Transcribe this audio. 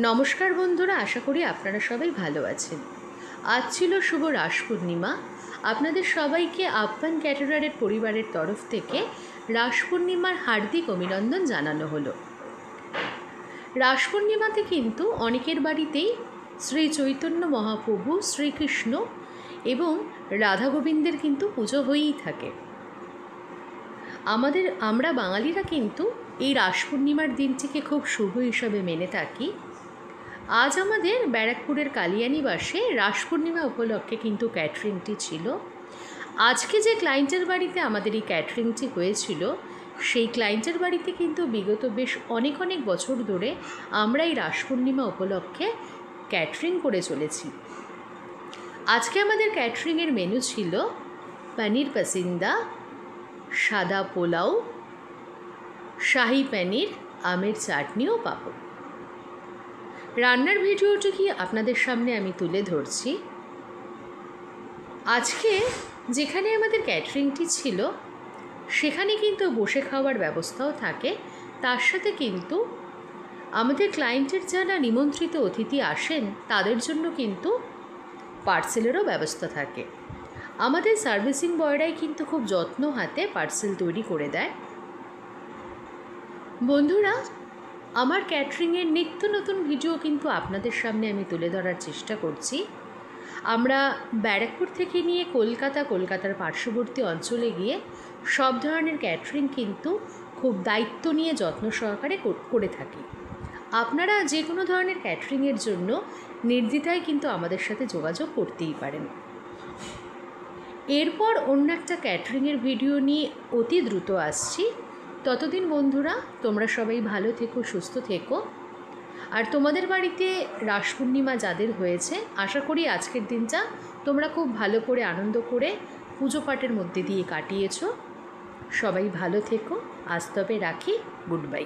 নমস্কার বন্ধুরা, আশা করি আপনারা সবাই ভালো আছেন। আজ ছিল শুভ রাস পূর্ণিমা। আপনাদের সবাইকে আফগান ক্যাটারারের পরিবারের তরফ থেকে রাস পূর্ণিমার হার্দিক অভিনন্দন জানানো হলো। রাস পূর্ণিমাতে কিন্তু অনেকের বাড়িতেই শ্রী চৈতন্য মহাপ্রভু, শ্রীকৃষ্ণ এবং রাধা গোবিন্দের কিন্তু পুজো হয়েই থাকে। আমরা বাঙালিরা কিন্তু এই রাস পূর্ণিমার দিনটিকে খুব শুভ হিসাবে মেনে থাকি। আজ আমাদের ব্যারাকপুরের কালিয়ানিবাসে রাস পূর্ণিমা উপলক্ষে কিন্তু ক্যাটারিংটি ছিল। আজকে যে ক্লায়েন্টের বাড়িতে আমাদের এই ক্যাটারিংটি হয়েছিল, সেই ক্লায়েন্টের বাড়িতে কিন্তু বিগত বেশ অনেক বছর ধরে আমরা এই রাস পূর্ণিমা উপলক্ষে ক্যাটারিং করে চলেছি। আজকে আমাদের ক্যাটারিংয়ের মেনু ছিল পনির পাসিন্দা, সাদা পোলাও, শাহি পনির, আমের চাটনি ও পাঁপড়। রান্নার ভিডিওটি কি আপনাদের সামনে আমি তুলে ধরছি। আজকে যেখানে আমাদের ক্যাটারিংটি ছিল সেখানে কিন্তু বসে খাওয়ার ব্যবস্থাও থাকে। তার সাথে কিন্তু আমাদের ক্লায়েন্টের যারা নিমন্ত্রিত অতিথি আসেন তাদের জন্য কিন্তু পার্সেলেরও ব্যবস্থা থাকে। আমাদের সার্ভিসিং বয়রাই কিন্তু খুব যত্ন হাতে পার্সেল তৈরি করে দেয়। বন্ধুরা, আমার ক্যাটারিংয়ের নিত্য নতুন ভিডিও কিন্তু আপনাদের সামনে আমি তুলে ধরার চেষ্টা করছি। আমরা ব্যারাকপুর থেকে নিয়ে কলকাতার পার্শ্ববর্তী অঞ্চলে গিয়ে সব ধরনের ক্যাটারিং কিন্তু খুব দায়িত্ব নিয়ে যত্ন সহকারে করে থাকি। আপনারা যে কোনো ধরনের ক্যাটারিংয়ের জন্য নির্দ্বিধায় কিন্তু আমাদের সাথে যোগাযোগ করতেই পারেন। এরপর অন্য একটা ক্যাটারিংয়ের ভিডিও নিয়ে অতি দ্রুত আসছি। ততদিন বন্ধুরা, তোমরা সবাই ভালো থেকো, সুস্থ থেকো। আর তোমাদের বাড়িতে রাস পূর্ণিমা যাদের হয়েছে, আশা করি আজকের দিনটা তোমরা খুব ভালো করে আনন্দ করে পুজো পাঠের মধ্যে দিয়ে কাটিয়েছো। সবাই ভালো থেকো। আজ তবে রাখি। Good bye.